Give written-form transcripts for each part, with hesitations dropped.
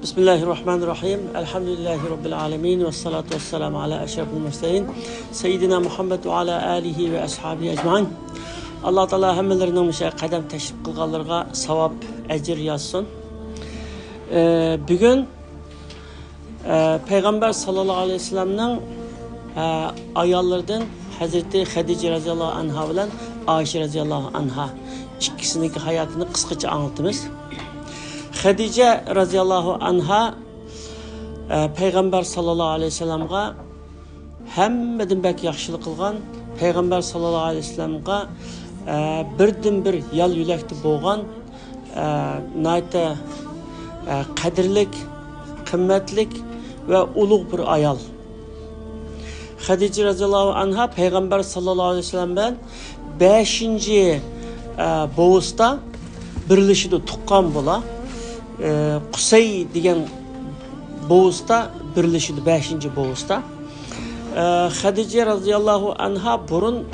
Bismillahirrahmanirrahim. Elhamdülillahi Rabbil alemin. Ve salatu ve selamu ala eşrefil murselin. Seyyidina Muhammed ve ala alihi ve ashabihi ecmain. Allah Teala hammelerinin qadam teşrif qilganlarga savab, ecir yazsın. Bugün Peygamber sallallahu aleyhi ve sellem'nin ayallardan Hazreti Hadice radıyallahu anha bilen Ayşe radıyallahu anha ikisinin hayatını kısaca anlatımız. Hadice radıyallahu anha Peygamber sallallahu aleyhi ve sellem'e hemmeden bek yaxşılık kılgan, Peygamber sallallahu aleyhi ve sellem'e birden bir yal yülekti boğan, nayte kadirlik, kıymetlik ve ulug bir ayal. Hadice radıyallahu anha Peygamber sallallahu aleyhi ve sellem'den 5. boğusta birleşidi tuqqan bola. Qusay degan boğusta birleşidi 5. boğusta. Hadice radıyallahu anha burun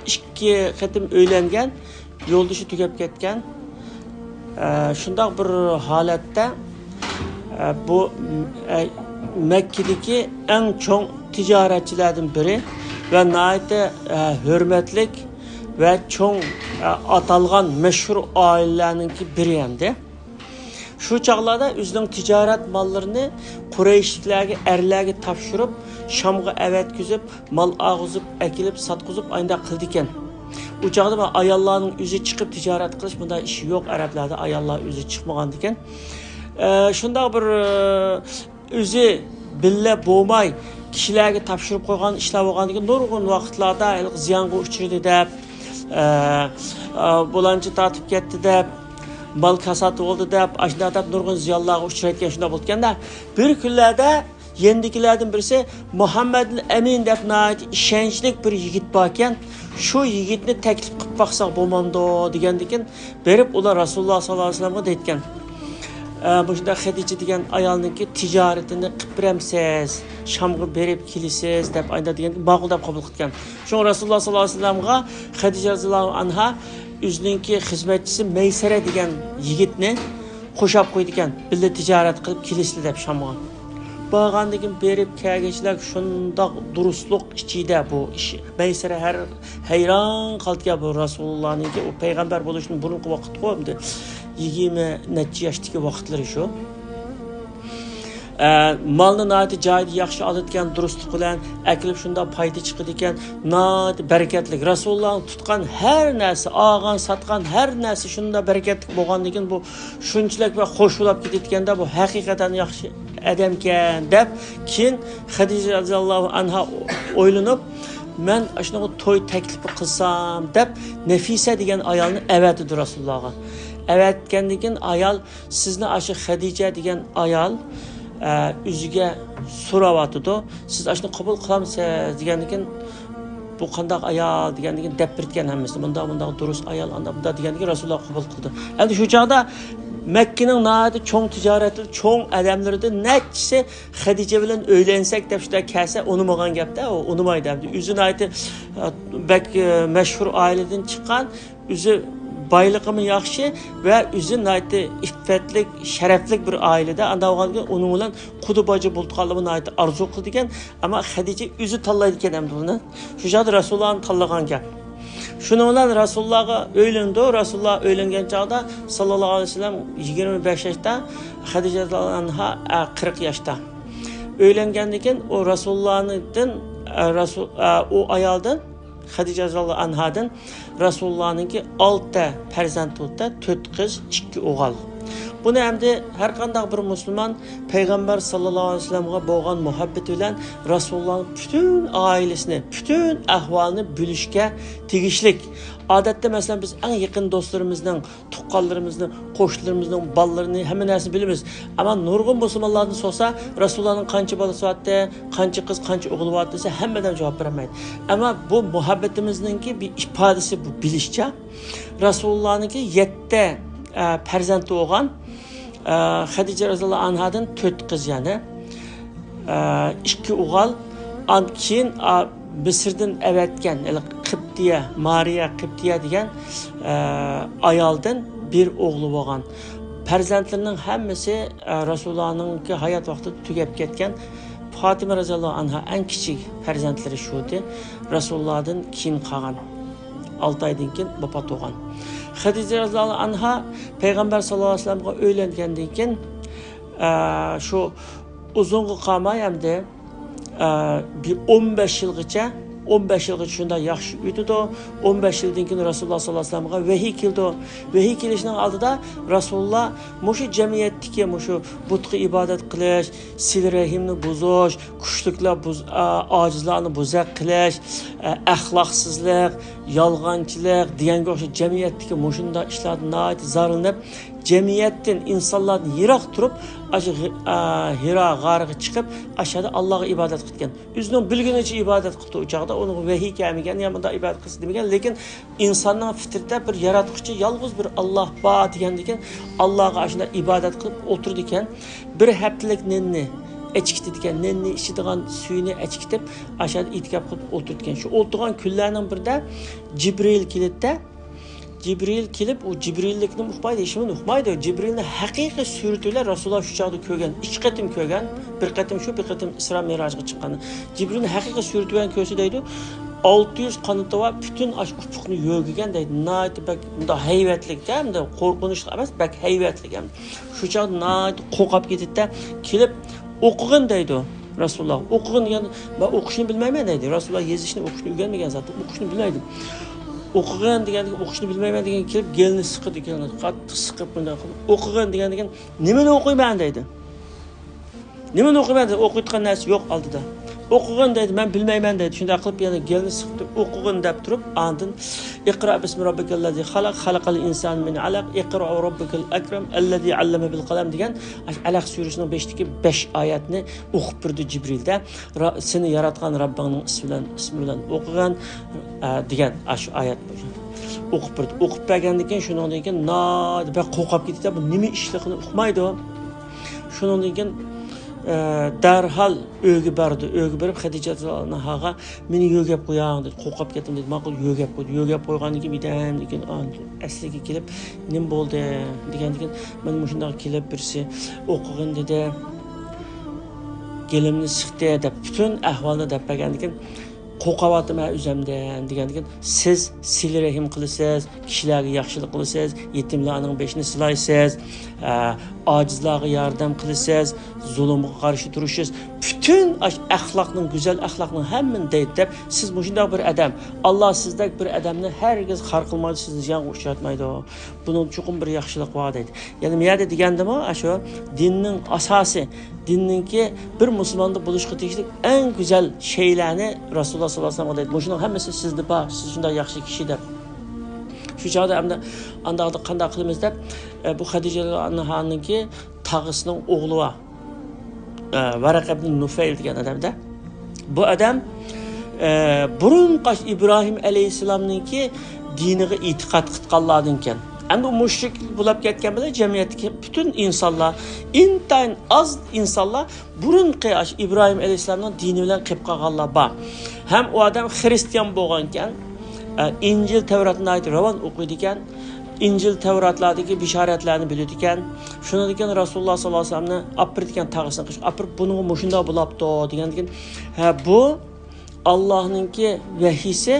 2 qatim öylengen, yoldaşı tükep ketken. Şundaq bir halatda bu Mekke'deki en çok ticaretçilerden biri ve nayete hürmetlik ve çok atalgan meşhur ailelerinki biri endi. Şu çağlarda özünün ticaret mallarını Kureyşliklerge, erlerge tapşırıp Şam'a evetkizip, mal ağızıp, ekilip, satkızıp aynı kıldı iken. O çağda ayallarının yüzü çıkıp ticaret kılış, bunda işi yok Araplarda ayallar yüzü çıkmagan iken. Şunda bir yüzü bille boğmay kişilerge tapşırıp koygan işler olgan iken nurgun vakitlarda ziyanға uçurdu dep, bulancı tatıp ketdi dep, mal kasatı oldu dep, aşında dep nurgun ziyanlarga uçurayotgan şunda bo'lganda bir kunlarda yendikilerden birisi Muhammed'in Emin dep ishonchlik bir yigit bor ekan. Şu yigitni taklif qilib baqsaq bo'lmamdi degandikin berib ular Rasululloh sallallohu alayhi vasallamga deytgan. Bu şunda Hadice degan ayolniki tijoratini qilib beramsiz, Shamga berib kelasiz deb ayda degan ma'qul deb qabul qilgan. Shu Rasululloh sallallohu alayhi vasallamga Hadice radhiyallohu anha o'zining xizmatchisi Maysara degan yigitni qo'shab qo'ydi ekan. Birga tijorat qilib kelasizlar deb Shamga. Bağandaki berip kâgeçler şundaq durusluq içide bu işi. Meysere her hayran kaldı ya bu Resulullah'ın ki o peygamber buluşunun burunqu vakit qo'yibdi. 20 neçə yaşdaki vaqtları şu. Malını nati joyida yaxshi odatgan durustlik bilan akilib shunda foyda chiqadi ekan, nati barakatli. Rasululloh tutgan har narsa, olgan, sotgan har narsa shunda barakatli bo'lgandan keyin bu shunchalik va qo'shilib ketayotganda bu haqiqatan yaxshi adamkan deb keyin Hadice radhiyallohu anha o'ylanib, men shunaqa to'y taklifi qilsam deb Nafisa degan ayolni avatdi Rasulullohga. Avatgandan keyin ayol sizni aşı Hadice degan ayol üzüge so'rayotdi. Siz ashuni qabul qilamsiz degandan keyin bu qandaq ayol degandan keyin deb birtgan hammasi. Bunda durust ayol anda bunda degandan keyin Rasululloh qabul qildi. Endi shu chaqda Mekke'nin nayeti çoğun ticaretli, çoğun adamlarida neçisi Hadice bilen öylensek deb şunda kelse unumagan gapda, o unumaydı debdi. Üzün ayeti bek meşhur aileden çıkan, üzü baylıqımı yaxşı ve üzü nayeti iffetlik, şereflik bir ailede anda olgan onun bilan qudu bacı bultqanlığını nayeti arzu qildi ekan, ama Hadice üzü tallaydı ekan endi buni. Shu joyda Rasulullah'ın tallagan gap. Şunu bilan Rasulullah'a öylendi. Rasulullah öylengen çağda sallallahu aleyhi ve sellem 25 yaşta, Hadice radhiyallohu anha 40 yaşta. Öylengendan keyin o Rasulullah'dan o ayoldan Hadice radhiyallohu anhadan Rasulullah'nınki 6 farzand bo'ldi, 4 qiz, 2 o'g'il. Bunu endi her qandaq bir Müslüman Peygamber sallallahu aleyhi ve sellem'e bo'lgan muhabbet bilan Rasulullah'ın bütün ailesini, bütün ahvalını bölüşke tegishlik. Odatda mesela biz en yakın dostlarımızdan, tuqqanlarımızdan, qo'shnilarimizning balalarını hemen narsani bilamiz. Ama nurg'un Müslümanlardan sorsa Rasulullah'ın qancha balasi bor, qancha qiz, qancha o'g'il bor desa hammadan javob beramaydi. Ama bu muhabbetimizninki bir ifodasi bu bilishcha. Rasulullah'ınki 7 farzand bo'lgan. Hadice radhiyallohu anhadan 4 qiz yani. 2 o'g'il, keyin Mısır'dan evetken, Qibtiye, Mariya Qibtiye degan ayoldan bir o'g'li bo'lgan. farzandlarining hammasi Rasulullah'ningki hayot vaqtida tugab ketgan. Fatima radhiyallohu anha eng kichik farzandlari shu edi. Rasulullah'dan keyin qolgan. 6 oydan keyin vafot bo'lgan. Xadija radhiyallohu anha payg'ambar sallallohu alayhi vasallamga uylangandan keyin shu uzunga qolmay hamda bir 15 yilgacha 15 yılga şunda yaxşı ötüdü. 15 yıldan keyin Rasulullah sallallahu aleyhi ve sellem'e vahiy keldi. Vahiy kelishinin aldıda Rasulullah muşu cemiyetdeki muşu butqa ibadet qilish, sil rahimni buzuş, kuchliklar acizlarni buzaq qilish, axloqsizlik, yolg'onchilik deganga o'xshash cemiyetdeki muşunda ishlardan zararlanib, cemiyetden insanlardan yiroq turib, Hira g'ariga chiqib, aşağıda Allah'a ibadet qilgan. O'zining bilgunicha ibadet qildi u chaqda, uni vahiy kelmagan, ya bunda ibadet qilsin demagan, lekin insonning fitrida bir yaratuvchi yolg'iz bir Alloh bor degandan Allohga ashuna ibadet qilib o'tirdi ekan. Bir haftalik nenni echkitadigan, nenni ichadigan suyini echkitib, aşağıda itikob qilib o'tirgan. Shu o'tirgan kunlarning birida Jibril keldi. Jibril kelib, o Jibrillikni uqmaydi, ishini uqmaydi. Jibrilni haqiqiy suratilar Rasululloh shu chaqda ko'rgan. 2 qatim ko'rgan. Bir qatim shu, bir qatim Isro Mirojga chiqqan. Jibrilni haqiqiy surati bilan ko'rsa deydi. 600 qanoti va butun ufuqni yo'g'igan deydi. Nayt bak bunda hayvatlik hamda qo'rqinchli emas, bak hayvatlik ham. Shu chaqda nayt qo'qab ketdi-da, kelib o'qigan deydi. Rasululloh o'qigan degan, men o'qishni bilmayman deydi. Rasululloh yezishni, o'qishni o'rganmagan zot, o'qishni bilmaydi. O'qigan degan o'qishni bilmayman degan kelib gelni siqdi ekan, qattiq siqib bunday qilib o'qigan degan nimani o'qiyman deydi. Nimani o'qiyman deydi, o'qiyotgan narsa yo'q oldida. O'qigan deydi, men bilmayman deydi. Shunday qilib yana gelni siqdi, o'qigan deb turib, andin iqro bismi robbikallazi xalaq, xalaqal insana min alaq, iqro robbikal akram allazi allama bil qalam degan Alaq surasining 5dagi 5 oyatni o'qib turdi Jibrilda. Seni yaratgan Robbingning ismi bilan o'qigan degan shu oyat o'qib turdi. O'qib bergandan keyin shundan keyin bir qo'rqib ketdi. Bu nima ishligini uqmaydi. Shundan keyin darhal o'yga bordi. O'yga borib Xadija radhiyallohu meni yo'g'ab qo'ying dedi. Qo'rqib ketdim dedi. Ma'qul yo'g'ab qo'ydi. Yo'g'ab qo'ygandan keyin midam degan asliga kelib, "Nim bo'ldi?" degandan keyin men shunday kelib birsi o'qigan dedi. Gelimni siqdi deb bütün ahvolni deb bergandan keyin qo'rqavatım o'zimdan degandan keyin siz sil rahim qilasiz, kishilarga yaxshilik qilasiz, yetimlarning beshini silaysiz, acizlarga yordam qilasiz, zulmga qarshi turasiz. Bütün axloqning, go'zal axloqning hammani deydi deb siz shunday bir odam, Alloh sizdek bir odamni hargiz xor qilmaydi, sizni yangi uchratmaydi. Buning chuqur bir yaxshilik bor deydi. Ya'ni men degandimi, shu dinning asosi, dinningki bir musulmonda bo'lishga tegishli eng go'zal sheylarni Rasululloh sallallohu alayhi vasallam deydi. Shuning hammasi sizda bor, siz shunday yaxshi kishi deb. Shu chog'da hamda andaqda qanday qilamiz deb bu Xadija anhaninki tag'isining o'g'li va Varaq ibn Nufayl degan odamda. Bu odam burun qash İbrahim alayhisalomninki diniga e'tiqod qilganlardan ekan. Endi mushrik bo'lib ketgan bilan jamiyatdagi bütün insonlar, intayin az insonlar burun qiyash İbrahim alayhisalomning dini bilan qilib qolganlar bor. Ham u odam xristian bo'lgan ekan, İncil Tevratni ravon o'qiydi ekan, İncil Tevratlardagi bishoratlarni biladi ekan. Shundan keyin Rasululloh sallallohu alayhi vasallamni apirtgan tag'isini qish, apir buni mushunda bo'libdi degandan keyin bu Allohninki vahiysi,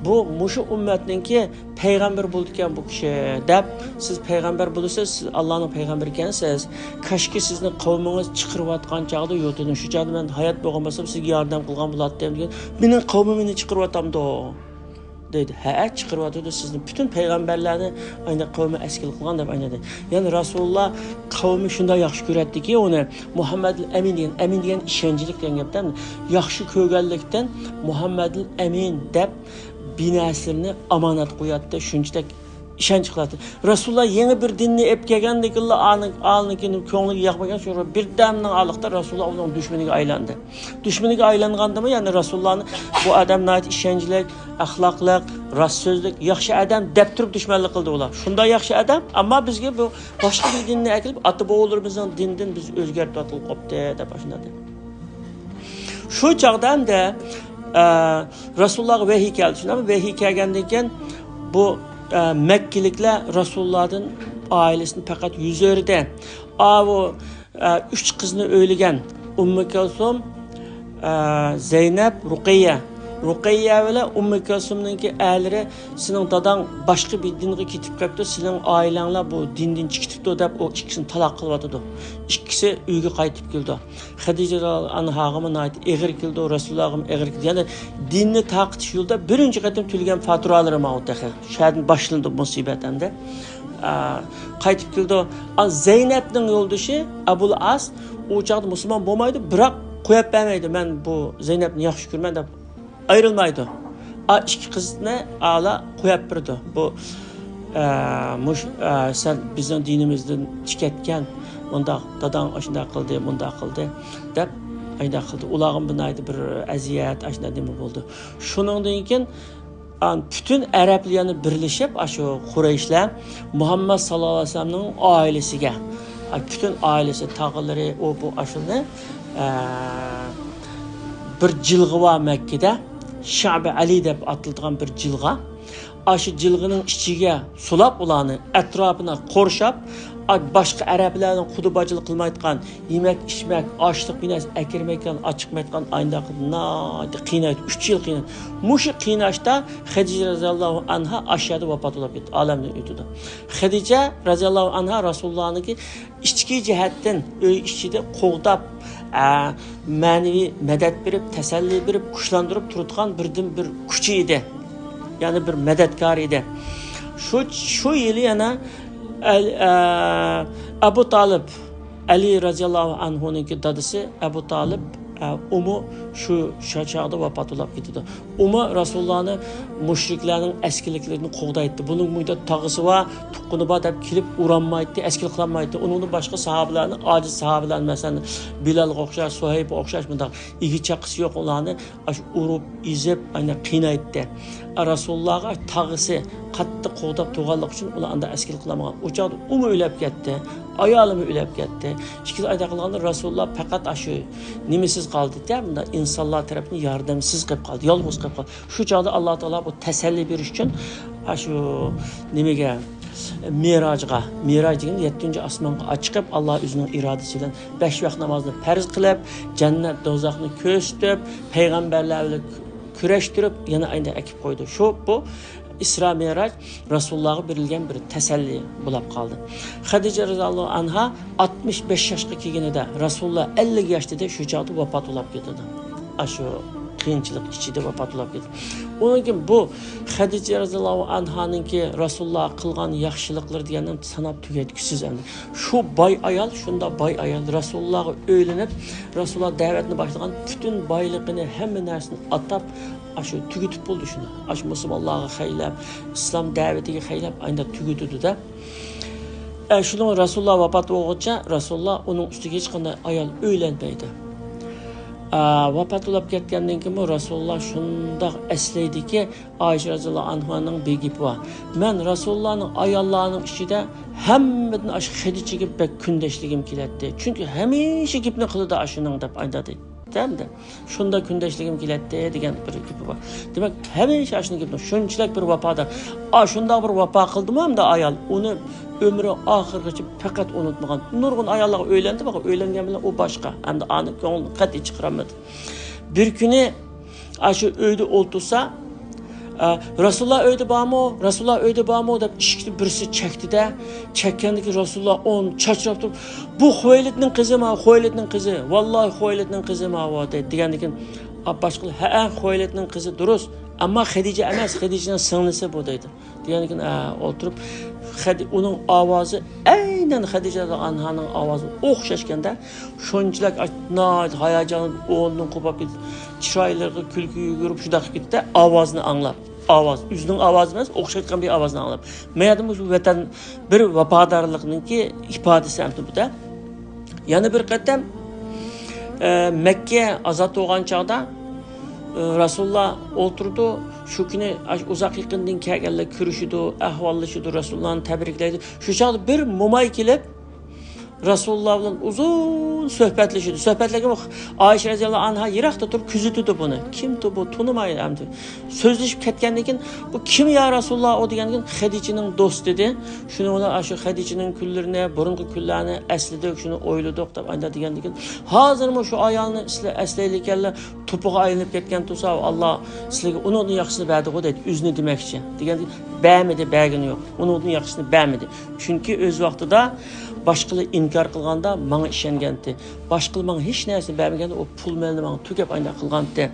bu mushu ummatninki payg'ambar bo'ldi ekan bu kishi deb, siz payg'ambar bo'lsangiz, siz Allohning payg'ambari ekansiz. Kashki sizni qavmingiz chiqirayotgan chaqda yo'tini shu chaqda men hayot bo'lgan bo'lsam sizga yordam qilgan bo'lardi degan. Mening qavmim meni chiqirayotamdi deydi. Ha, chiqirayotdi sizni bütün payg'ambarlarni ayni qavmi askil qilgan deb aynadi. Ya'ni Rasululloh qavmi shunday yaxshi ko'ratdiki, uni Muhammadul Amin degan ishonchlik degan gapdan yaxshi ko'rganlikdan Muhammadul Amin deb binasini omonat qo'yatdi, shunchalik ishonch qiladi. Rasululloh yangi bir dinni olib kelgandekilla alnikini ko'ngliga yoqmagan sonra birdamning aliqda Rasululloh uning dushmaniga aylandi. Dushmaniga aylangandimi, ya'ni Rasulullohni bu odam nayt ishonchlik, axloqliq, rost so'zlik, yaxshi odam deb turib dushmanlik qildi ular. Shunday yaxshi odam, ammo bizga bu boshqa bir dinni akilib, ota-bobolarimizning dinidan biz o'zgartib qopdi deb ashunday. Shu chaqda Rasululloh vahiy keldi. Shunday vahiy kelgandan keyin bu Mekkiliklar Rasulullohdan ailesini fakat yüz ördi. O 3 kızını öylegen Ümmü Kulsum, Zeynep, Ruqayya. Ruqayya ve Ümmü Kulsum'nunki ərləri senin dadan başka bir dinge ketip kaptı. Senin ailenle bu dinden çıktıptı dep o ikisini talak kılvatıdı. İkisi uyga qaytıp geldi. Hadice anhağımın ait eğir geldi, Resulullah'ım eğir geldi. Yani dinni taqtiş yolda birinci qatim tülgen faturalarım ağıttı. Şəhədin başlandı musibet hem de. Qaytıp geldi. Zeynep'nin yoldaşı Abul As o çağda Müslüman olmaydı. Bırak koyup vermeydi. Ben bu Zeynep'ni yaxşı görmem de ayrılmaydı. İki kızını ağla koyup birdi. Bu sen bizim dinimizden çıketken bunda dadan aşında kıldı, bunda kıldı dep ayda kıldı. Ulağın bunaydı bir eziyet aşında demi oldu. Şunun için bütün Araplarını birleşip şu Kureyşler Muhammed sallallahu aleyhi ve sellem'nin ailesiga bütün ailesi tağıları o bu aşını bir cilgı var Mekke'de Şa'bi Ali deb atıldıgan bir cilga. Aşı cilgının içiga sulap ulanı etrafına korşap başka Araplardan kudubacılık kılmaydıgan yemek, içmek, açlık bines ekirmekten açıkmaydıgan aynı nadi qiyinaydı. 3 yıl qiyinaydı. Muşu qiyinaşta Hadice radıyallahu anha aşağıda vefat olup gitti. Alemden ötüdü. Hadice radıyallahu anha Resulullah'ın ki içki cihetten içide qoğdap manevi medet berip, teselli berip, kuşlandırıp turutgan birden bir küçü idi. Yani bir medetkar idi. Şu yılı yana Ebu Talib Ali radıyallahu anhu'nunki dadısı Ebu Talib umu şu çağda vefat olup gitti. Umu Resulullah'ın müşriklerin eskiliklerini qoğdaydı. Bunun müddet tağısı var, tuqqunu var deb kilip uğranmaydı, eskilik kılanmaydı. Onun başka sahabelerinin, aciz sahabeler mesela Bilal oxşar, Suheyb oxşar bunda iki çakısı yok olanı urup, izip, aynı qiyinaydı. Resulullah'a tağısı qattiq qoğdab tuğanlık için ular anda eskilik kılamagan. O çağda umu ölüp gitti, ayalımı ölüp gitti. İki ayda kılganda Resulullah fakat aşı nimesiz kaldı der bunda insanlar tarafından yardımsız kılıp kaldı, yalnız kılıp kaldı. Şu çağda Allah Teala bu teselli bir için şu nimege Miraç degan 7. asmanga chiqib Allah o'zining irodasi bilan 5 vaqt namozni farz qilib, jannat do'zaxni ko'rsatib, payg'ambarlar bilan kurashtirib, yana ayda akib qo'ydi. Shu bu İsra Miraç Resulullah'a verilgen bir teselli bulab kaldı. Hadice radıyallahu anha 65 yaşga kelganida Resulullah 50 yaşda şu çağda vefat olup gitti. Aşı qiyinchilik ichida vefat olup gitti. Onun için bu Hadice radıyallahu anha'nın ki Resulullah kılgan yaxşılıklar degenden sanab tügetkisiz endi. Şu bay ayal, şunda bay ayal Resulullah'a öğlenip Resulullah davetini başlagan bütün baylıqını hemen narsini atab aşı tügütüp buldu şunu. Aşı Müslümanlığa xeylep, İslam davetiga xeylep aynda tügütüdü de. Şunun Resulullah vefat olgunca Resulullah onun üstüge hiç qanday ayal öğlenmeydi. Vefat olup ketgandan keyin Resulullah şunda eslaydi ki Ayşe radıyallahu anha'nın bir gipi var. Men Resulullah'ın ayallarının içinde hemmetin aşı Hadice'ye bek kündeşligim kiletti. Çünkü hemişe gipni kılıdı aşının dep aydadı. Değil mi? Şunda kündeşligim kiletti degen bir gipi var. Demek hemişe aşının gipni. Şunçilek bir vefada. Şunda bir vefa kıldım hem de ayal. Onu ömrü ahırgacha fakat unutmagan. Nurgun ayallar öğlendi bak öğlengen bilen o başka. Hem de anı ko'nglini qat'iy chiqarmadi. Bir kuni aşı öyde oltursa Resulullah öyde barmı? Resulullah öyde barmı deb eshikni birisi chekdi de, chekkandiki Resulullah on chachrab turib, bu Xuvaylidning qizi ma, Xuvaylidning qizi. Vallahi Xuvaylidning qizi ma dedi. Degandikin Abbas qilib, "Ha, Xuvaylidning qizi durust, ammo Hadice emas, Hadice'nin singlisi bu" dedi. Degandikin o'tirib onun ovozi aynan Hadice anhanın ovozi o'xshashganda shunchalik hayajonlanib o'rnidan qo'pib ketdi. Chiroylariga kulgi yugurib shunday qilib ketdi, ovozini anglab. Ovoz, o'zining ovozi emas, o'xshatgan bir ovozni anglab. Me'yadim shu vatan bir vafodorlikninki ifodasi ham bu da. Yana bir qatam Mekke ozod bo'lgan chog'da Resulullah oturdu. Şu günü uzak yakından kelganlar ko'rishidi, ahvollashidu, Resulullah'ni tabriklaydi. Şu çağda bir mumay kelib, Rasululloh bilan uzun suhbatlashdi. Suhbatlarga Oyisha roziyallohu anha yiroqda turib kuzatdi buni. Kimdi bu? Tunimaydi hamdi. So'zlashib ketgandan keyin bu kim ya Rasululloh o degandan keyin Xadichaning do'sti dedi. Shuni ular shu Xadichaning kunlarini, burungi kunlarni esladik, shuni o'yladik deb anda degandan keyin hozirmi shu ayolni eslaydiganlar to'piga aylanib ketgan tursa Alloh sizlarga uning yaxshisini berdi-ku dedi. O'zini demoqchi. Deganda bermedi, bergani yo'q. Uning yaxshisini bermedi. Chunki o'z vaqtida boshqalar inkor qilganda menga ishongandi. Boshqalar menga hech narsa bermaganda u pul melni menga tugab ayna qilgandi.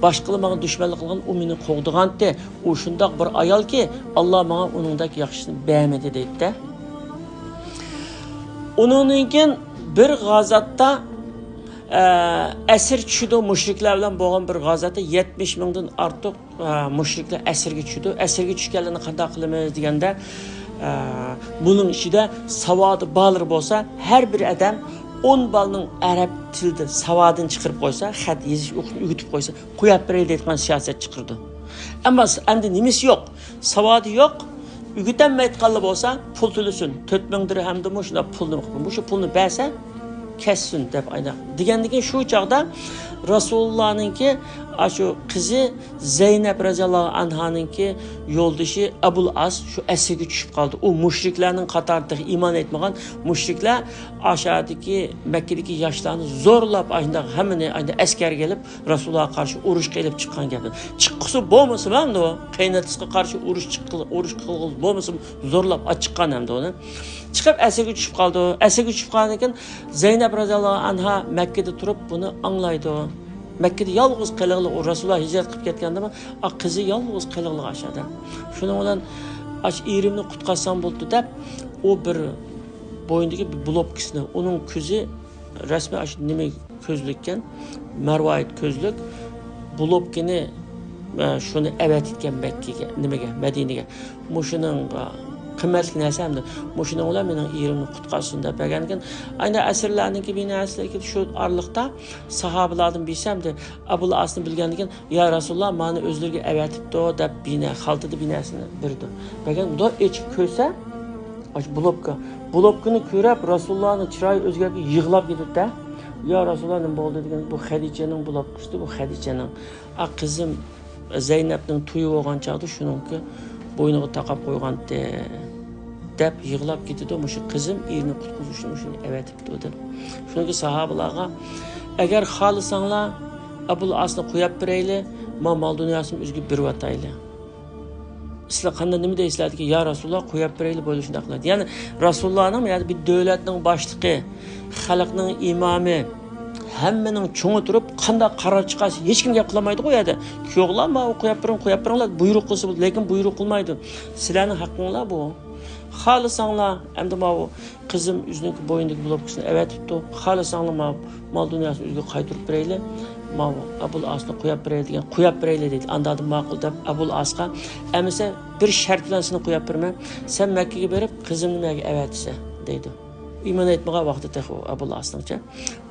Boshqalar menga dushmanlik qilgan u meni qo'g'digandi. U shundoq bir ayolki, Alloh menga uningdek yaxshisini bermadi deydi-da. Uningdan bir g'azotda asir tushdi mushriklar bilan bo'lgan bir g'azotda 70 mingdan ortiq mushriklar asirga tushdi. Asirga tushganlarni qanday qilamiz deganda bunun ichida savodi bor bo'lsa, har bir odam 10 balning arab tilida savodini chiqarib qo'ysa, xat yozish o'qishni o'rgatib qo'ysa, qo'yib beraylik degan siyosat chiqirdi. Ammo endi nimasi yo'q? Savodi yo'q. O'rgatanmay qolib bo'lsa, pul to'lasin. 4000 dirhamdimi shuna pulni qilib, shu pulni bersa, kessin deb aytdi. Degandan shu chaqda Rasulullohninki shu qizi Zeynab roziyallohu anhaninki yo'ldoshi Abul As shu asirga tushib qoldi. U mushriklarning qatorida iymon etmagan mushriklar aşağıdaki Mekkadagi yoshlarni zo'rlab ayda hammani ayda askar kelib Rasulullohga qarshi urush qilib chiqqan gapi. Chiqqisi bo'lmasa hamda u qaynotasiga qarshi urush qilib bo'lmasa zo'rlab chiqqan hamda uni. Chiqib asirga tushib qoldi. Asirga tushib qolgan ekan Zeynab roziyallohu anha Mekkada turib buni anglaydi. Mekkada yolg'iz qiliqli o Rasululloh hijrat qilib ketgandami, qizi yolg'iz qiliqli aşağıda. Shuning bilan erimni qutqarsam bo'ldi deb o bir boyundagi bir blokisini, uning ko'zi rasmiy nima ko'zlikkan, marvoyat ko'zlik blokini shuni avatitgan Makkaga, nimaga, Madinaga. Mushuning qimmatli narsa hamda mushuning bilan mening erimni qutqarsin deb bergankin, ayni asrlarningki binasiga shu orliqda sahobalardan bilsamdi, Abul Asni bilgandan ya Rasululloh meni o'zlariga avatibdi deb bina xaltida binasini berdi. Bergan bu ichib ko'rsa, blokini ko'rib Rasulullohning chiroyi o'zgarib yig'lab ketdi-da. Ya Rasululloh nima bo'ldi degan bu Xadichaning blokisi, bu Xadichaning qizim Zeynabning to'yi bo'lgan chaqda shuningki bo'yniga taqab qo'ygandi deb yig'lab ketdi. Shu qizim erini qutqizishni shuni avatibdi deb. Shunga sahobalarga agar xohlasanglar Abul Asni qo'yib berayli, mol dunyosini o'zga berib atayli. Sizlar qanday nima deysizlarki, ya Rasululloh qo'yib berayli bo'ldi shunday qiladi. Ya'ni Rasulullohning yani bir davlatning boshlig'i, xalqning imomi hammaning cho'ngi turib qanday qaror chiqarsa hech kim gap qilmaydi qo'yadi. Yo'qlar, men qo'yib beringlar, buyruq qilsa bo'ladi, lekin buyruq qilmaydi. Sizlarning haqqinglar bu. Xohlasanglar, endi men qizim o'zining bo'yindagi blokisini avatibdi. Xohlasanglar men mol dunyosini o'ziga qaytarib berayli. Men Abul Asni qo'yib berayli dedi. Andadim ma'qul deb Abul Asga, "Amisa bir shart bilan seni qo'yib berman. Sen Makkaga berib, qizimni menga avatsa" dedi. İman etmeye vakti tek Abul Aslanca.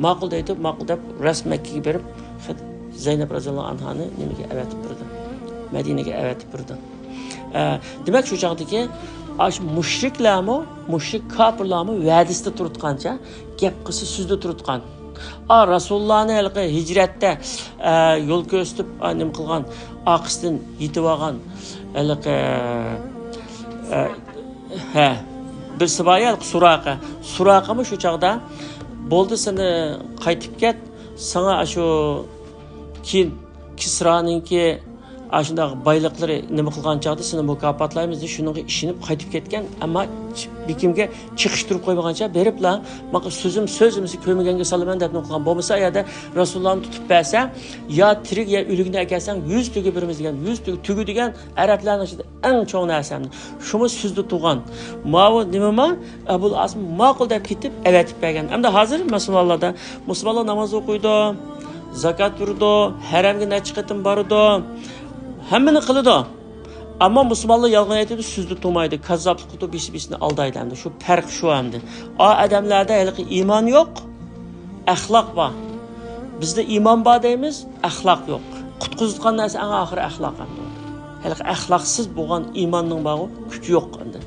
Maqul deydi, maqul deb rasm Mekke'ye berib, Zeynep roziyallohu anhani nimaga avatib berdi. Madinaga avatib berdi. Demak shu chaqdagi mushriklarmi, mushrik kofirlarmi va'dasida turtgancha gap qilsa so'zda turtgan. Rasulullohning hijratda yo'l ko'rsatib nim qilgan, aqisdan yetib olgan bir siboya Suraqami shu chaqda bo'ldi seni qaytib ket, sana shu keyin Kisroninki shunday boyliqlari nima qilgan chaqda seni mukofotlaymiz deb shunga ishinib qaytib ketgan, ammo bekimga chiqishtirib qo'ymagancha beriblar, maqo so'zimizni ko'maganga solaman deb qilgan. Bo'lmasa ayada Rasulullohni tutib bersa, yo tirik yo o'ligini akasan 100 tugi birimiz degan, 100 tugi degan arablarning ichida eng cho'ng narsamni. Shuni so'zda tug'an. Ma'vu nima Abul Asm ma'qul deb ketib avatib bergan. Endi hozir musulmonlarda musulmonlar namoz o'qiydi, zakat berdi, haramga nachiqatim bordi. Hammani qiladi. Ammo musulmonlar yolg'on aytadi, so'zda to'maydi, kazzoblik qilib birisini aldaydi hamda. Shu farq shu hamda. Odamlarda hali iymon yo'q, axloq bor. Bizda iymon bor deymiz, axloq yo'q. Qutqizgan narsa eng oxiri axloq hamda. Hali axloqsiz bo'lgan iymonning bog'i kuchi yo'q hamda.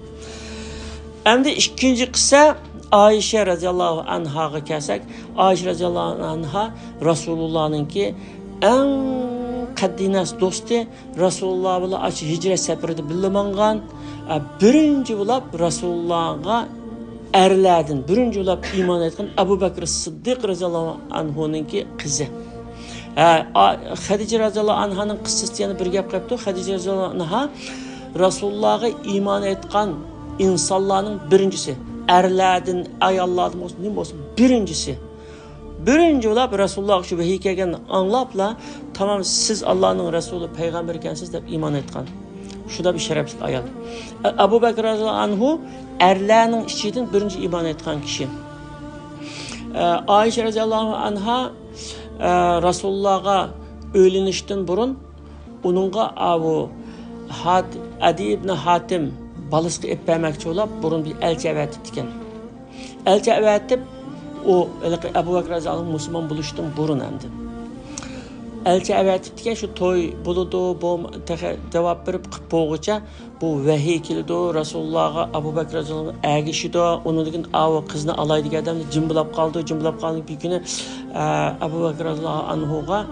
Endi ikkinchi qissa Ayşe radhiyallohu anhaga kelsak, Ayşe radhiyallohu anha Rasulullah'ningki eng qaddinas do'sti, Rasululloh bilan aç hijrat safarida bilmangan, birinchi bo'lib Rasulullahga erlardan birinchi bo'lib iymon etgan Abu Bakr Siddiq radhiyallohu anhu'ningki qizi. Xadija radhiyallohu anhaning qissasi yana bir gap qilibdi. Xadija radhiyallohu anha Rasulullahga iymon etgan insonlarning birinchisi. Erlardan, ayollardan bo'lsin, nima bo'lsin, birinchisi. Birinchi bo'lib Rasululloh shu vahiy kelgan anglabla, tamam siz Allohning rasuli, payg'ambar ekansiz deb iymon etgan. Shunda bir sharafli ayol. Abu Bakr radhiyallohu anhu erlarning ichidan birinchi iymon etgan kishi. Ayşe radhiyallohu anha Rasulullahga o'ylanishdan burun uningga Abu Adi ibn Hatim balısını etmemek olab burun bir elçi evetip diken. Elçi evetip o Ebu Bakr radhiyallohu anh Müslüman buluştum burun emdi. Elçi evetip diken şu toy buludu, bu cevap verip boğuca bu vahiy kilidi Resulullah'a Ebu Bakr radhiyallohu anh ergişidi. Onun için o kızını alaydı adam cımbılap kaldı bir günü Ebu Bakr radhiyallohu anhuga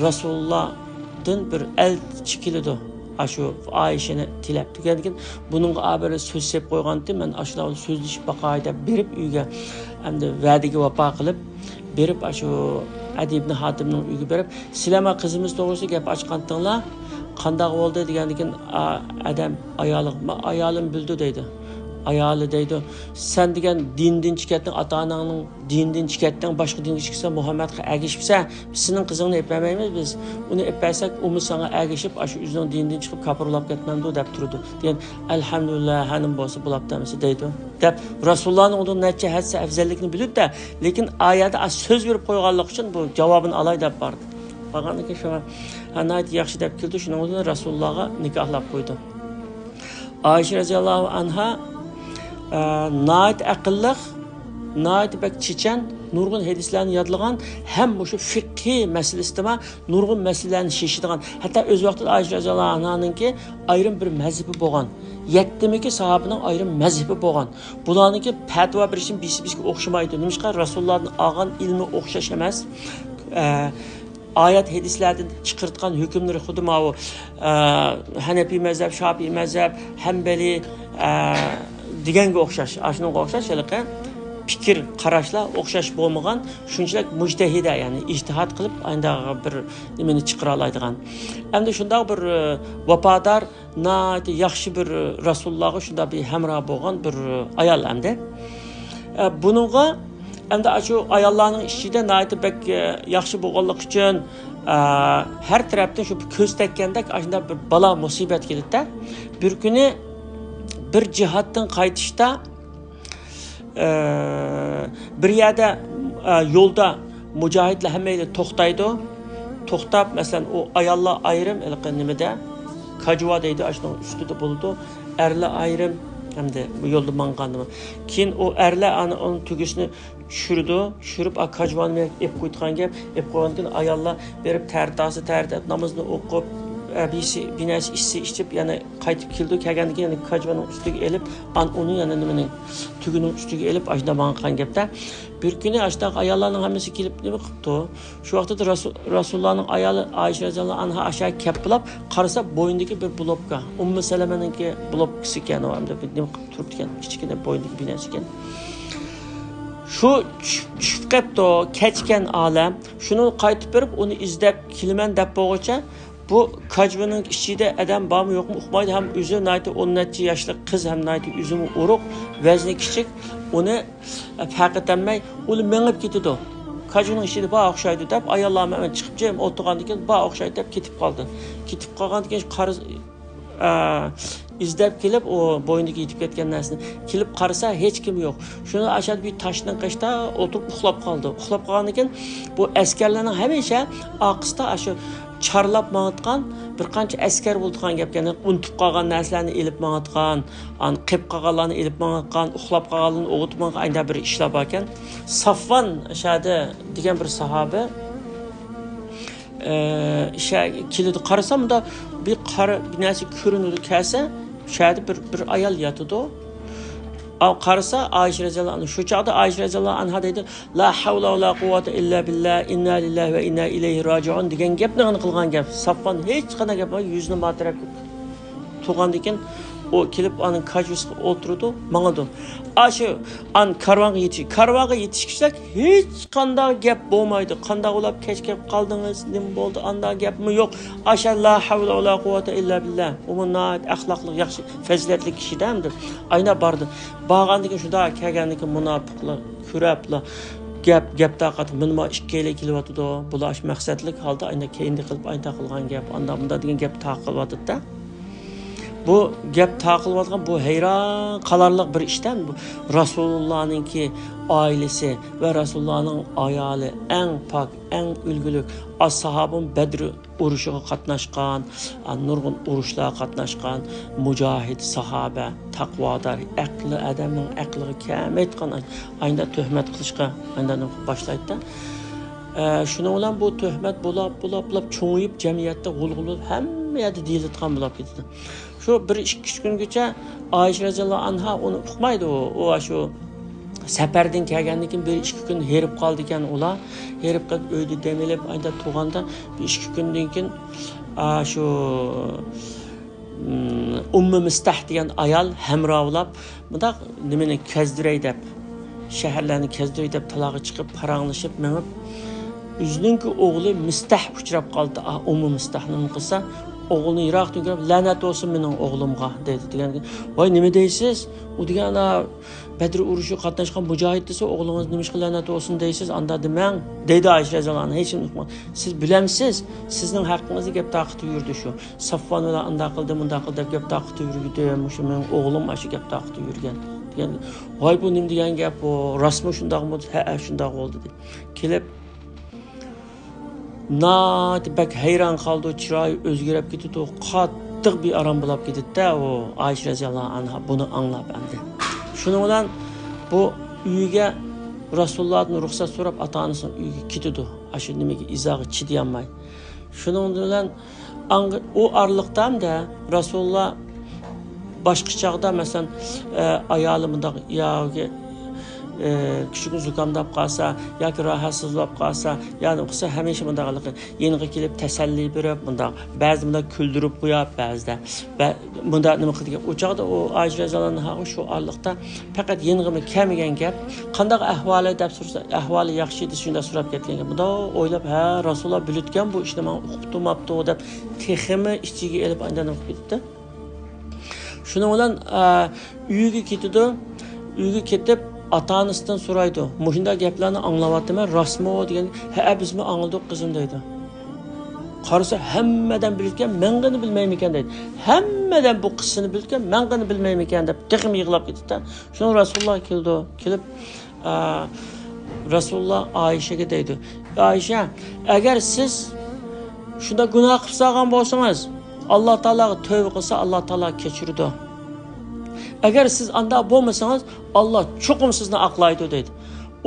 Resulullah'dan bir elçi kilidi. Aşu Ayşe'ni tilep tükendikin bunun haberi söz sep koygandı men aşılar sözleşip bakayda berip uyga hem de vədigi vapa qılıp berip aşu Adi ibn Hatim'nin uyga berip silama kızımız doğrusu gap açqandыңlar qandaq oldu degandikin adam ayalım bildi deydi. Ayali deydi. Sen degan dindan chiqatding, ota-onangning dindan chiqatding, boshqa dinga chiqsa Muhammadga ergishibsa, biz sening qizingni epamaymiz biz. Uni epasak, umi sana ergishib, shu o'zining dindan chiqib kapirlab ketmamdi deb turdi. Degan alhamdulillah hanim bo'lsa bo'lib demisi deydi. Deb Rasulullohning undan necha hadsa afzallikni bilib-da, lekin oyatda so'z berib qo'yganlik uchun bu javobini olay deb bordi. Bag'andan keyin shuna anayt yaxshi deb keldi, shuning uchun Rasulullohga nikohlab qo'ydi. Ayşe radhiyallohu anha nayet akıllık, nayet bek çiçen, nurgun hadislerini yadlagan, hem bu şu fikhi meselesi de nurgun meselelerini şişirdiğen, hatta öz vaxtında Ayşe radhiyallohu anh'nın ki ayrım bir mezhebi boğan, yettimiki sahabının ayrım mezhebi boğan. Bunların ki petva bir işin bizki okşamaydı. Nimişka Resulullah'ın ağan ilmi okşaş emez. Ayet hadislerden çıkartkan hükümleri huduma o Hanefi mezhep, Şafii mezhep, Hanbeli digenge o'xshash, ashunga o'xshash fikr qarashlar o'xshash bo'lmagan, shunchalik mujtahida, ya'ni ijtihod qilib ayndagi bir nimani chiqara oladigan. Endi shunday bir vafodor, yaxshi bir Rasulullohga shunday bir hamroh bo'lgan bir ayol endi. Buningga endi shu ayollarning ichida bek yaxshi bo'lganlik uchun har tarafdan shu ko'z tekkandek shunday bir balo musibat keldi-da. Bir kuni bir cihatdan qaytishda bir yerde yolda mujohidlar hammayla to'xtaydi. To'xtab, masalan, o ayollar ayrim nimada kajva deydi, ashunning ustida bo'ldi. Erlar ayrim hamda bu yo'lda mangandimi. Keyin o erlar onun tugisini tushirib kajvani ep qo'ygan gap, ep qo'ygandan ayollar berib tardasi namozni o'qib binasi içip yani qaytib keldi, kelgandan keyin kajvanın ustiga elib, onun yana nimaning tugining ustiga elib ashda mangqan gapda. Bir kuni ashda ayollarning hammasi kelib nima qilibdi? Shu vaqtda Rasulullohning ayoli Ayşe radhiyallohu anha aşağı keplab qarasa bo'yindagi bir blokka, Ummu Salamaningki blokisi ekan, o hamda nima qilib turibdi ekan, kichkina bo'yindagi binasi ekan. Şu tushib kechgan olam, shuni qaytib berib, uni izlab kelaman deb bo'g'icha bu kajvanın içinde adam var mı yok mu uqmaydı, hem üzü nayti 10 yaşlı kız hem nayti üzümü uruq, vezni küçük, onu fark etmey, onu menip gidiyordu. Kajvanın içinde bağ okşaydı deyip, ayollarım hemen çıkıp cem oturgandı ki bağ okşaydı deyip ketip kaldı. Ketip kalgandı ki karı izlep kelip o boyundaki yetip ketken narsini kelip qarasa hiç kim yok. Şunu aşağı bir taşdan kaçta oturup uxlab kaldı. Uxlab kalgandı ki bu askerlerin hemeyşe aqısta aşı charlab mağıtqan bir qancha askar bo'lgan gaplarni unutib qolgan narsalarni elib mağıtqan, qilib qolganlarni elib mağıtqan, uxlab qolganlarni o'g'itib mağıtqan ayda bir ishlar bor ekan. Safvan shadi degan bir sahoba keldi, qarasam da bir qora binasi ko'rinadi, kelsa shadi bir ayol yotidi. qarasa Ayşe radhiyallohu anha shu chaqda Ayşe radhiyallohu anha deydi la havla va la quvvata illa billah inna lillahi va inna ilayhi rojiun degan gapni qilgan gap. Safvan hech qanday gap yuzini matirab turgan ekan. O kelib anın kajusga o'tirdi, mangadi. Ashu an karvonga yetishsak hech qanday gap bo'lmaydi. Qanday ulab kech kelib qoldingiz, nima bo'ldi? Anda gapmi yo'q. Asha la havla va la quvvata illa billah. Umunat axloqli, yaxshi, fazilatli kishidan deb ayna bordi. Borgandan shunda kelgandan munofiqlar, kurablar gap taqat minma 2 yil kelyapti. Bular maqsadlik holda ayna keyinda qilib ayta qilgan gap, anda bunda degan gap taqilyapti-da. Bu gap taqilib bu hayron qalarliq bir ishdan bu Rasulullah'ninki ailesi ve Rasulullah'ның ayali eng pak, eng ulgulik ashabın Bedr urushiga qatnashgan, nurg'un urushlarga qatnashgan mujahid sahabe, taqvodor, aqli adamning aqliga kam aytgan ayda tuhmat qilishga aydan boshlaydi. Şuna bilan bu tuhmat bo'lab cho'ngib jamiyatda g'ulg'ulib hamma yerda deyiladigan bo'lib ketdi. Şu 1-2 kungacha Ayşe radhiyallohu anha uni uqmaydi o shu safardan kelgandan keyin 1-2 kun herib qoldi ekan ular. Herib qolib uyda demelib ayda turganda 1-2 kundan keyin shu Ummu Mistah degan ayol hamrovlab bundaq nimani kezdiray deb shaharlarni kezdiray deb taloqqa chiqib paranglashib menib o'zining o'g'li Mistah uchrab qoldi. Ummu Mistahning qilsa oğlunu Irak'tan görüp lanet olsun benim oğlumga dedi. Yani, vay nime deysiz? O degan Bedr uruşu qatnaşkan mücahid dese oğlunuz nimişki lanet olsun deysiz. Anda demen deydi Ayşe radhiyallohu anha. Hiç unutma. Siz bilemsiz. Sizin hakkınızı gep taqıtı yürüdü şu. Safvan öyle anda qıldı, munda qıldı gep taqıtı yürüdü. Şu benim oğlum aşı gep taqıtı yürügen. Yani, vay bu nim degan gap o. Rasmı şundaq mı? He şundaq oldu dedi. Kelip bak hayran qaldı, chiroyi o'zgarib ketdi, qattiq bir aram bo'lib ketdi-da o Ayşe radhiyallohu anha buni anglab endi. Shuning bilan bu uyiga Rasulullohdan ruxsat so'rab ota-onasining uyiga ketdi. Ashu nimaga izohi chidayolmay. Shuning bilan o arliqda hamda Rasululloh boshqa chaqda masalan ayolimda yoki küçük zukamdap qalsa yoki rahatsizlab qalsa, yani qilsa hamisha bundaqlikni yeniga kelib tasalli berib, bunda ba'zi bunda kuldirib qo'yib, ba'zida bunda nima qildi? O chaqda o Ayşe radhiyallohu anha shu arliqda faqat yengimi kamigan gap, qanday ahvoli deb so'rasa, ahvoli yaxshi edi, shunda so'rab ketgan. Bunda o'ylab, ha Rasululloh bilutgan bu ishni men uqtumabdi deb teximi ichiga elib andan o'qitdi. Shuning bilan uyiga ketdi. Uyiga ketib ata-onasidan so'raydi. Mushunda gaplarni anglayapman, rasmo degan, "Ha, bizmi angladik qizim" deydi. Qarasa hammadan bilgan, men'gini bilmayman ekan deydi. Hammadan bu qissani bilgan, men'gini bilmayman ekan deb texim yig'lab ketdi. Shuni Rasululloh keldi. Kelib Rasululloh Ayşe'ga deydi. Ayşe, agar siz shunda gunoh qilib solgan bo'lsangiz, Alloh taologa tövbe qilsa, Alloh taolo kechirdi. Agar siz anda bo'lmasangiz, Alloh cho'qim sizni aqlaydi deydi.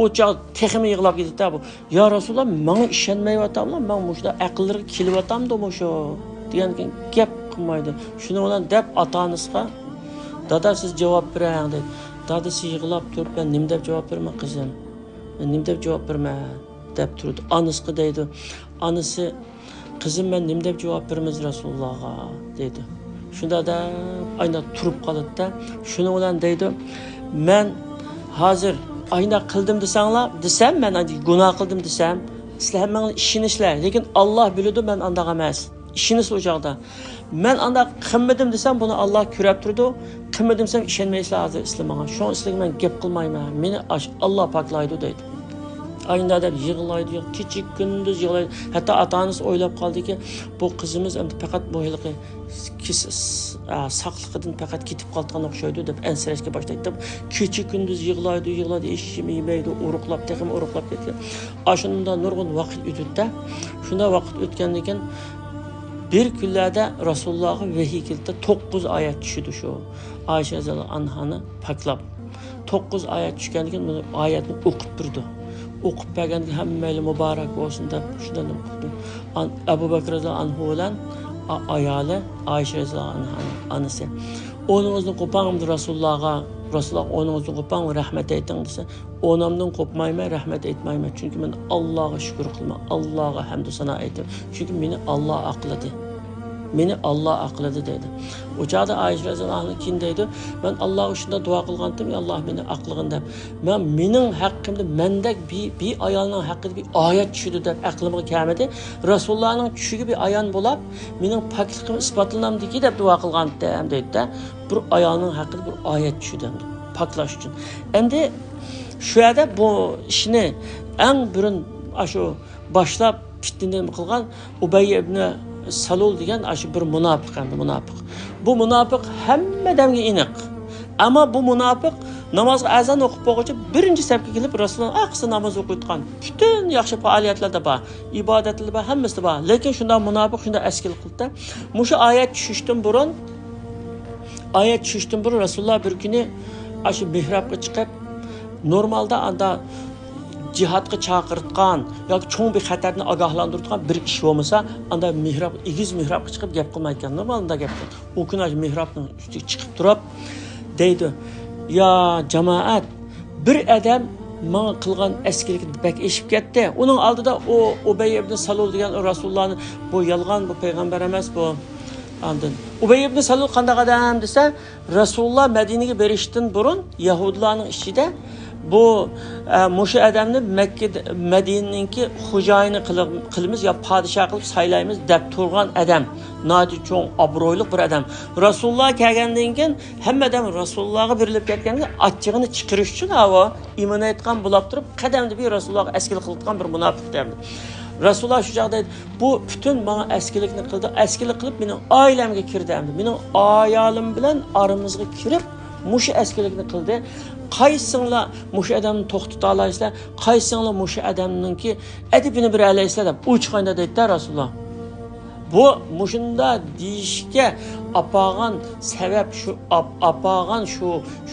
O çağ teximi yig'lab ketdi bu. Ya Rasululloh, menga ishonmayapamlar, men mushda aqllarga kelyapamda musho degan gap qilmaydi. Shuni bilan deb ota-onasiga dada siz javob bering dedi. Dadasi yig'lab turib, men nima deb javob beraman qizim? Men nima deb javob beraman deb turdi. Onasiga deydi. Onasi qizim men nima deb javob beramiz Rasulullohga dedi. Shunda da ayna turib qoldi-da. Shuni bilan deydi, men hozir ayna qildim desam, men gunoh qildim desam, sizlar menga ishonishlar, lekin Alloh biladi, men undaq emas. Ishiniz o'chaqda. Men undaq qilmadim desam, buni Alloh ko'rib turdi. Qilmadim desam, ishonmaysizlar hozir islamaga. Shu sizlarga men gap qilmayman. Meni Alloh poklaydi deydi. Ayında deb yig'laydi, kechik kunduz yig'laydi. Hatto ota-onasi o'ylab qoldiki, bu qizimiz endi faqat bu yilqi saqliqidan faqat ketib qolgan o'xshaydi deb ansirashga boshlaydi. Kechik kunduz yig'laydi, ishimi yemaydi, uruqlab, texim uruqlab ketgan. Ashunda nurg'un vaqt o'tdi-da. Shunda vaqt o'tgandan keyin bir kunlarda Rasulullohga vahiy keldi. 9 oyat tushdi shu. Ayşe radhiyallohu anhani paklab. 9 oyat tushgandan keyin bu oyatni o'qib turdi. O'qib berganda hammayli muborak bo'lsin deb shundan o'qidi. Abu Bakr radhiyallohu anhu bilan ayoli Ayşe radhiyallohu anha onasi. O'zini qo'pamdi Rasulullohga Rasululloh o'ningizni qo'pang, rahmat ayting desa, onamdan qo'pmayman, rahmat aytmayman. Chunki men Allohga shukr qilman, Allohga hamd sano aytaman. Chunki meni Alloh aqladi. Meni Alloh aqladi dedi. O chaqda Aisha roziyallohu keyin deydi, men Allohga shunda duo qilgandim, ya Alloh meni aqlig'in deb. Men mening haqqimda mendek bir ayolning haqqida bir oyat tushdi deb aqlimga kelmadi. Rasulullohning tushiga bir ayon bo'lib, mening pokligim isbotlanamdiki deb duo qilgandim deydi. Bir ayolning haqqida bir oyat tushdi poklash uchun. Endi shu yerda bu ishni eng burun shu boshlab fitnani qilgan Ubay ibn Salul degan aşı bir munofiq endi munofiq. Bu munofiq hammadamga aniq. Ammo bu munofiq namozga azon o'qib bo'lguncha birinchi safga kelib Rasululloh aqsa namoz o'qiyotgan. Bütün yaxshi faoliyatlarda bor, ibodatlarda bor, hammasida bor. Lekin shunda munofiq shunda askil qildi. Mushu oyat tushishdan burun Rasululloh bir kuni aşı mihrobga chiqib normalda anda cihatga chaqirtgan yoki cho'ng bir xatarni ogohlantirgan bir ish bo'lmasa, anda mihrab, igiz mihrobga chiqib gap qilmayotgan, normalda gap qildi. U kuni mihrobning ustiga chiqib turib deydi: "Ya jamoat, bir odam men qilgan askilikni bak eshib ketdi. Uning oldida o Ubay ibn Salul degan Rasulullohni bu yolg'on, bu payg'ambar emas bu." Andın Ubay ibn Salul qanday odam desa, Rasululloh Madinaga berishdan burun Yahudilarning ishida bu mushu adamni Madinaninki xo'jayini qilamiz yo podshoh qilib saylaymiz deb turgan adam, noiti cho'ng obro'li bir adam. Rasululloh kelgandan keyin hammadan Rasulullohga berilib ketganda achchig'ini chiqarish uchun havo iymon etgan bo'lib turib, qadamda bir Rasulullohga askil qilgan bir munofiq demdi. Rasululloh shu chaqda bu butun menga askilikni qildi, askilik qilib mening oilamga kirdi endi. Mening ayolim bilan aramizga kirib mushu askilikni qildi. Qaysinglar mushu odamni to'xtata olasizlar, qaysinglar mushu odamninki adibini bir alaysizlar deb uchiqanda deydi Rasululloh. Bu mushunda deyishga apagan sebep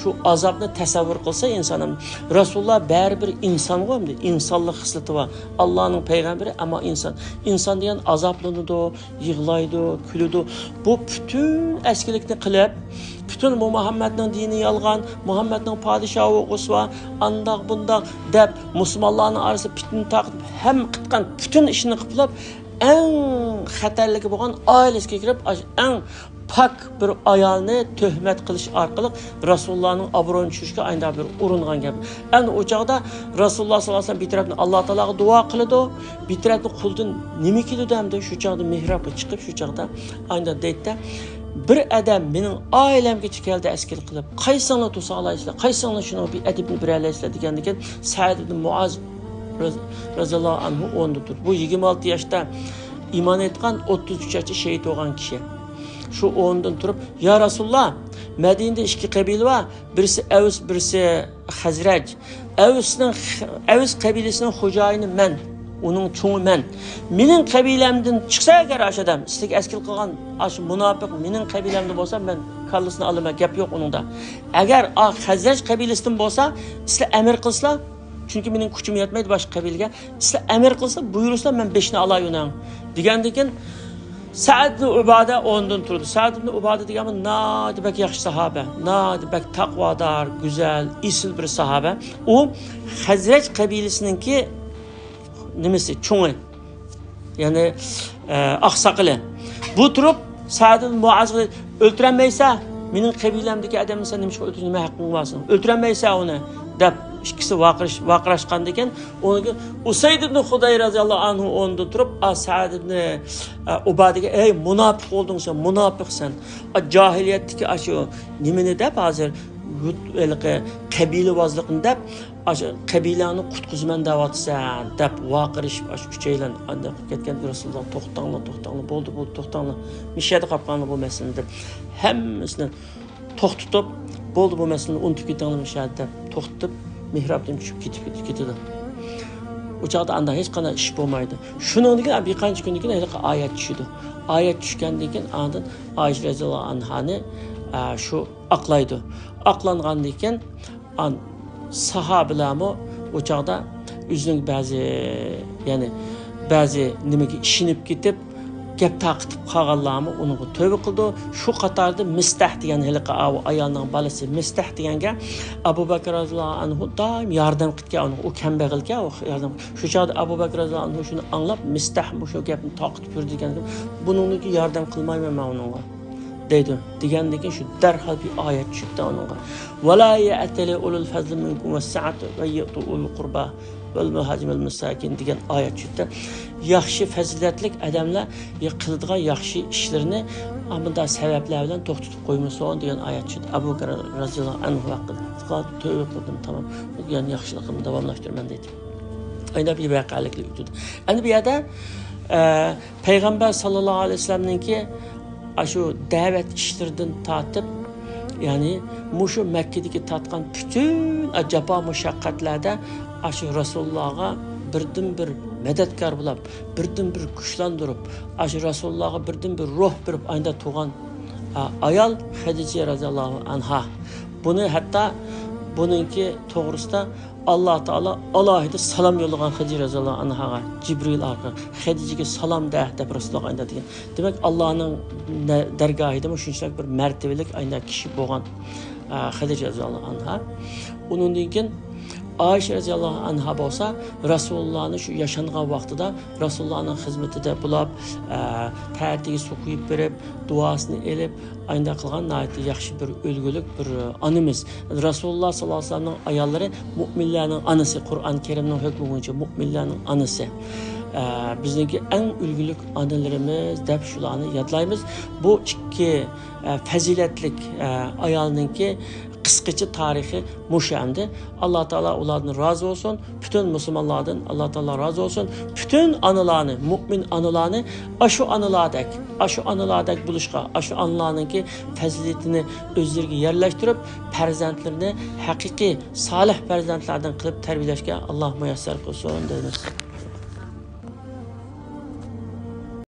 şu azabni tasavvur qilsa insonim. Rasululloh baribir inson qo'ymdi, insonlik xislati bor. Allohning payg'ambari, ammo inson degan azoblanadi, yig'laydi, kuladi. Bu bütün eskilikni qilib, bütün bu Muhammedning dini yolg'on, Muhammedning podshohi o'qisva, andaq bundaq deb musulmonlarning orasida fitna taqib, ham qitgan bütün ishni qilib, eng xatarligi bo'lgan oilasiga kirib, eng pak bir ayolni tuhmat qilish orqali Rasulullohning obro'ini tushirishga ayda bir uringan gap. Endi o chaqda Rasululloh sollallohu alayhi vasallam bir tarafdan Alloh taologa duo qiladi, bir tarafdan quldan nima keladi hamda shu chaqda mihrobga chiqib shu chaqda ayda deydi: "Bir adam mening oilamga keldi askil qilib, qaysinglar to'sa olasizlar, qaysinglar shuni bir adibni bir alaysizlar" degandan keyin Sa'd ibn Muaz raziyallohu anhu o'nda tur. Bu 26 yoshda iymon etgan, 33 yoshda shahid bo'lgan kishi. Shu o'rnidan turib, "Ya Rasululloh, Madinada ikki qabila bor, birisi Aws, birisi Xazraj. Aws qabilasining xo'jayini men, uning cho'ngi men. Mening qabilamdan chiqsa agar o'sha odam, sizga askil qilgan shu munofiq mening qabilamda bo'lsa, men kallasini olaman, gap yo'q uningda. Agar Xazraj qabilasidan bo'lsa, sizlar amr qilsizlar, chunki mening kuchim yetmaydi boshqa qabilaga. Sizlar amr qilsa, buyursizlar, men 5 ni olayo'nan." Degandan keyin Sa'd ibn Ubada ondan turdi. Sa'd ibn Ubada deganmi nadibak yaxshi sahoba, nadibak taqvodor, go'zal, isil bir sahoba. U Xazraj qabilasininki nimasi cho'ngi, ya'ni oqsoqili. Bu turib Sa'd ibn Muazga o'ltiranmaysa, mening qabilamdagi odamni sen nima o'ltirishga nima haqqing bor? O'ltiranmaysa uni deb ikkisi vaqirashgan ekan. Unga Usayd ibn Xuday roziyallohu anhu o'rnida turib, Sa'd ibn Ubadaga: "Ey munofiq bo'lding sen, munofiqsan. Jahiliyatdagi shu nimani deb hozir qabilavozlikni deb qabilani qutqizman deyapsan" deb vaqirishib uchaylan anda ketgan Rasululloh: "To'xtanglar, bo'ldi, to'xtanglar. Mishada qolganlar bu masalani" deb hammasini to'xtatib, "Bo'ldi, bu masalani unutib ketinglar mishada" deb to'xtatib mihrobdan tushib ketdi. O chaqda anda hech qanday ish bo'lmaydi. Shundan keyin bir qancha kundan keyin oyat tushdi. Oyat tushgandan keyin ondan Aisha roziyallohu anhani shu aqlaydi. Aqlangandan keyin sahobalarmi o chaqda o'zining ba'zi nimaga ishinib ketib, gap taqitib qolganlarmi unga tövbe qildi. Shu qatorda Mistah degan hiliqi ayolning bolasi Mistah deganga Abu Bakr roziyallohu anhu doim yordam qilgan, u kambag'alga yordam. Shu chog'da Abu Bakr roziyallohu anhu shuni anglab Mistah shu gapni taqitib yurdi ekan. Buningga yordam qilmayman men unga. deydi. Degandan keyin shu darhol bir oyat tushibdi unga. Wala ya'tali ulul fazl minkum was-sa'ati va yu'tul qurba val muhajimul musakin degan oyat tushibdi. Yaxshi fazilatlik odamlar qiladigan yaxshi ishlarini amında sebepler bilan to'xtatib qo'ymasin degan oyat tushdi. Abu Bakr roziyallohu anhu vaqtida tövbe qildim, tamam. Yani yaxshiligimni davomlashtiraman dedi. Ayna bir vaqaliklik o'tdi. Endi bu yerda Payg'ambar sallallohu alayhi vasallamninki şu davet işlerinden tatip yani muşu Mekke'deki tatkan bütün acaba muşakkatlarda şu Resulullah'a birden bir medetkar bulup birden bir güçlendirip şu Resulullah'a birden bir ruh verip aynı tuğan ayal Hadice radıyallahu anha. Bunu hatta bununki doğrusu Allah Teala Allah'ı salam yollagan Hadice radıyallahu anhaga Cibril arka Hadice'ye salam deb Resulullah ayında degan. Demek Allah'ın dergahida şunchalik bir mertebelik ayında kişi bo'lgan Hadice radıyallahu anha. Onundan keyin Ayşe radıyallahu anha bo'lsa Resulullah'ın şu yaşangan vaqtida Resulullah'ın hizmetinde bulab tertiği su quyib berib duasını elib ayında qilgan nayeti yaxshi bir ölgülük bir anımız. Resulullah sallallahu aleyhi ve sellem'nin ayalları müminlerin anısı. Kur'an-ı Kerim'nin hükmü boyunca müminlerin anısı. Bizdeki en ülgülük anılarımız deb şularni yadlaymiz. Bu iki faziletlik ayalınki qısqacha tarihi muşandı. Allah Teala ulardan razı olsun. Bütün Müslümanlardan Allah Teala razı olsun. Bütün anılarını, mümin anılarını aşu anılardek buluşqa, aşu anılarınki faziletini özlerine yerleştirip perzentlerini hakiki salih perzentlerden kılıp terbiyeleşke Allah müyesser kılsın deyimiz.